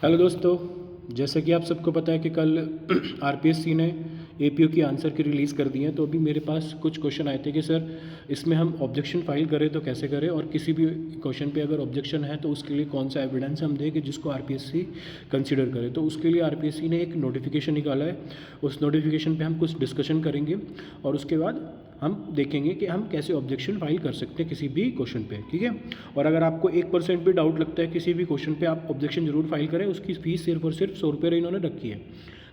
Hello दोस्तों, जैसे कि आप सबको पता है कि कल आरपीएससी ने एपीओ की आंसर की रिलीज़ कर दी है। तो अभी मेरे पास कुछ क्वेश्चन आए थे कि सर इसमें हम ऑब्जेक्शन फाइल करें तो कैसे करें, और किसी भी क्वेश्चन पे अगर ऑब्जेक्शन है तो उसके लिए कौन सा एविडेंस हम दें कि जिसको आरपीएससी कंसीडर करे। तो उसके लिए आरपीएससी ने एक नोटिफिकेशन निकाला है। उस नोटिफिकेशन पे हम कुछ डिस्कशन करेंगे और उसके बाद हम देखेंगे कि हम कैसे ऑब्जेक्शन फाइल कर सकते हैं किसी भी क्वेश्चन पे, ठीक है। और अगर आपको 1% भी डाउट लगता है किसी भी क्वेश्चन पे, आप ऑब्जेक्शन जरूर फाइल करें। उसकी फीस सिर्फ और सिर्फ 100 रुपये इन्होंने रखी है।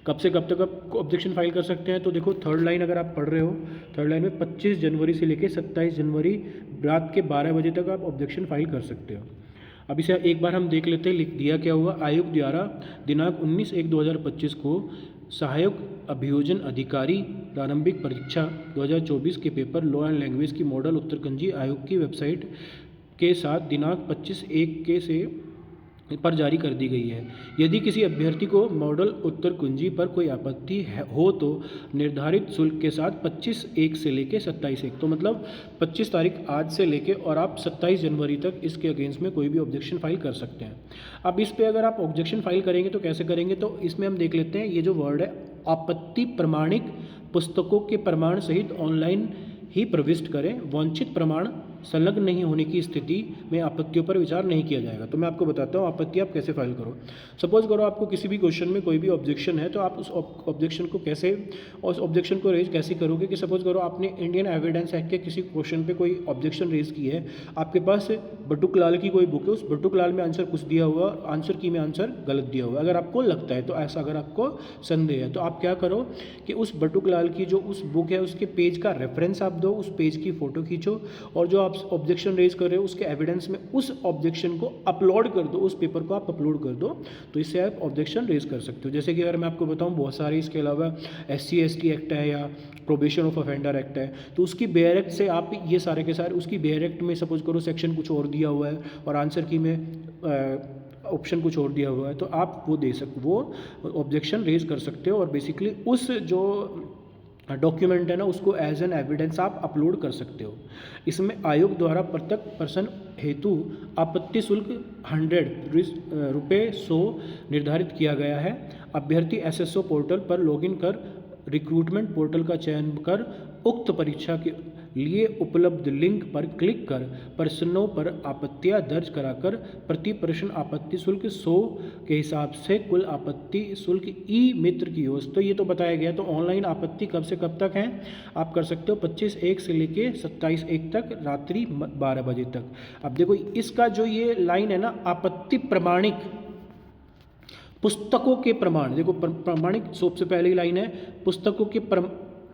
कब से कब तक आप ऑब्जेक्शन फाइल कर सकते हैं, तो देखो थर्ड लाइन अगर आप पढ़ रहे हो, थर्ड लाइन में 25 जनवरी से लेकर 27 जनवरी रात के 12 बजे तक आप ऑब्जेक्शन फाइल कर सकते हो। अब इसे एक बार हम देख लेते हैं, लिख दिया क्या हुआ। आयोग द्वारा दिनांक 19/1/2025 को सहायक अभियोजन अधिकारी प्रारंभिक परीक्षा 2024 के पेपर लॉ एंड लैंग्वेज की मॉडल उत्तरकंजी आयोग की वेबसाइट के साथ दिनांक 25/1 के से पर जारी कर दी गई है। यदि किसी अभ्यर्थी को मॉडल उत्तर कुंजी पर कोई आपत्ति हो तो निर्धारित शुल्क के साथ 25/1 से लेकर 27/1, तो मतलब 25 तारीख आज से लेके और आप 27 जनवरी तक इसके अगेंस्ट में कोई भी ऑब्जेक्शन फाइल कर सकते हैं। अब इस पे अगर आप ऑब्जेक्शन फाइल करेंगे तो कैसे करेंगे, तो इसमें हम देख लेते हैं। ये जो वर्ड है, आपत्ति प्रमाणिक पुस्तकों के प्रमाण सहित ऑनलाइन ही प्रविष्ट करें। वांछित प्रमाण संलग्न नहीं होने की स्थिति में आपत्तियों पर विचार नहीं किया जाएगा। तो मैं आपको बताता हूँ आपत्ति आप कैसे फाइल करो। सपोज करो आपको किसी भी क्वेश्चन में कोई भी ऑब्जेक्शन है, तो आप उस ऑब्जेक्शन को कैसे, उस ऑब्जेक्शन को रेज कैसे करोगे कि सपोज करो आपने इंडियन एविडेंस एक्ट के किसी क्वेश्चन पे कोई ऑब्जेक्शन रेज की है। आपके पास बटुक लाल की कोई बुक है, उस बटुक लाल में आंसर कुछ दिया हुआ, आंसर की में आंसर गलत दिया हुआ। अगर आपको लगता है तो ऐसा, अगर आपको संदेह है तो आप क्या करो कि उस बटुक लाल की जो उस बुक है उसके पेज का रेफरेंस आप दो, उस पेज की फ़ोटो खींचो और जो आप ऑब्जेक्शन रेज कर रहे हो उसके एविडेंस में उस ऑब्जेक्शन को अपलोड कर दो, उस पेपर को आप अपलोड कर दो। तो इससे आप ऑब्जेक्शन रेज कर सकते हो। जैसे कि अगर मैं आपको बताऊं, बहुत सारे इसके अलावा SC/ST एक्ट है या प्रोबेशन ऑफ ऑफेंडर एक्ट है, तो उसकी बेयर एक्ट से आप ये सारे के सारे, उसकी बेयर एक्ट में सपोज करो सेक्शन कुछ और दिया हुआ है और आंसर की में ऑप्शन कुछ और दिया हुआ है, तो आप वो ऑब्जेक्शन रेज कर सकते हो और बेसिकली उस जो डॉक्यूमेंट है ना उसको एज एन एविडेंस आप अपलोड कर सकते हो। इसमें आयोग द्वारा प्रत्येक पर्सन हेतु आपत्ति शुल्क 100 निर्धारित किया गया है। अभ्यर्थी SSO पोर्टल पर लॉगिन कर रिक्रूटमेंट पोर्टल का चयन कर उक्त परीक्षा के लिए उपलब्ध लिंक पर क्लिक कर प्रश्नों पर आपत्तियां दर्ज कराकर प्रति प्रश्न आपत्ति शुल्क 100 के हिसाब से कुल आपत्ति शुल्क ई मित्र की ओर। तो ये तो बताया गया। तो ऑनलाइन आपत्ति कब से कब तक है, आप कर सकते हो 25/1 से लेके 27/1 तक रात्रि 12 बजे तक। अब देखो इसका जो ये लाइन है ना, आपत्ति प्रमाणिक पुस्तकों के प्रमाण, देखो प्रमाणिक सबसे पहली लाइन है, पुस्तकों के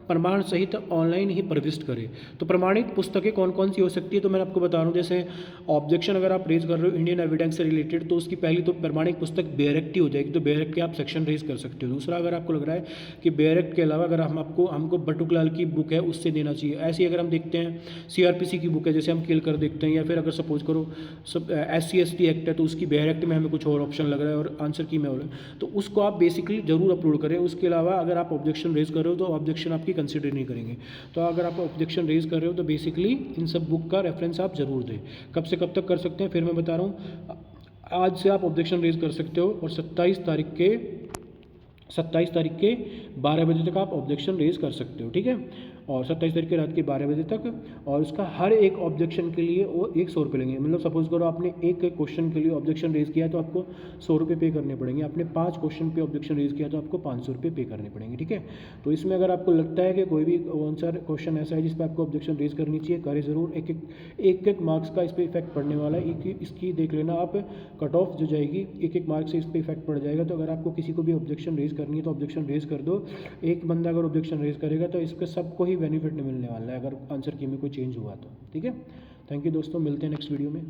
प्रमाण सहित ऑनलाइन ही प्रविष्ट करें। तो प्रमाणित पुस्तकें कौन कौन सी हो सकती है, तो मैंने आपको बता रहा हूँ। जैसे ऑब्जेक्शन अगर आप रेज कर रहे हो इंडियन एविडेंस से रिलेटेड, तो उसकी पहली तो प्रमाणिक पुस्तक बेयर एक्ट हो जाएगी, तो बेयर एक्ट के आप सेक्शन रेज कर सकते हो। दूसरा, अगर आपको लग रहा है कि बेयर एक्ट के अलावा अगर हमको बटुक लाल की बुक है उससे देना चाहिए, ऐसी अगर हम देखते हैं CRPC की बुक है, जैसे हम किल कर देखते हैं, या फिर अगर सपोज करो SC/ST एक्ट है तो उसकी बेयर एक्ट में हमें कुछ और ऑप्शन लग रहा है और आंसर की में और, तो उसको आप बेसिकली जरूर अपलोड करें। उसके अलावा अगर आप ऑब्जेक्शन रेज कर रहे हो तो ऑब्जेक्शन आपकी कंसिडर नहीं करेंगे। तो अगर आप ऑब्जेक्शन रेज कर रहे हो तो बेसिकली इन सब बुक का रेफरेंस आप जरूर दें। कब से कब तक कर सकते हैं, फिर मैं बता रहा हूँ। आज से आप ऑब्जेक्शन रेज कर सकते हो और 27 तारीख के 12 बजे तक आप ऑब्जेक्शन रेज कर सकते हो, ठीक है। और 27 तारीख की रात के 12 बजे तक, और उसका हर एक ऑब्जेक्शन के लिए वो 100 रुपये लेंगे। मतलब सपोज करो आपने एक क्वेश्चन के लिए ऑब्जेक्शन रेज किया तो आपको 100 रुपये पे करने पड़ेंगे। आपने 5 क्वेश्चन पे ऑब्जेक्शन रेज किया तो आपको 500 रुपये पे करने पड़ेंगे, ठीक है। तो इसमें अगर आपको लगता है कि कोई भी आंसर क्वेश्चन ऐसा है जिस पर आपको ऑब्जेक्शन रेज करनी चाहिए, करें ज़रूर। एक मार्क्स का इस पर इफेक्ट पड़ने वाला है। इसकी देख लेना आप, कट ऑफ जो जाएगी एक मार्क से इस पर इफेक्ट पड़ जाएगा। तो अगर आपको किसी को भी ऑब्जेक्शन रेज करनी है तो ऑब्जेक्शन रेज कर दो। एक बंदा अगर ऑब्जेक्शन रेज करेगा तो इसके सबको ही बेनिफिट मिलने वाला है अगर आंसर की में कोई चेंज हुआ तो, ठीक है। थैंक यू दोस्तों, मिलते हैं नेक्स्ट वीडियो में।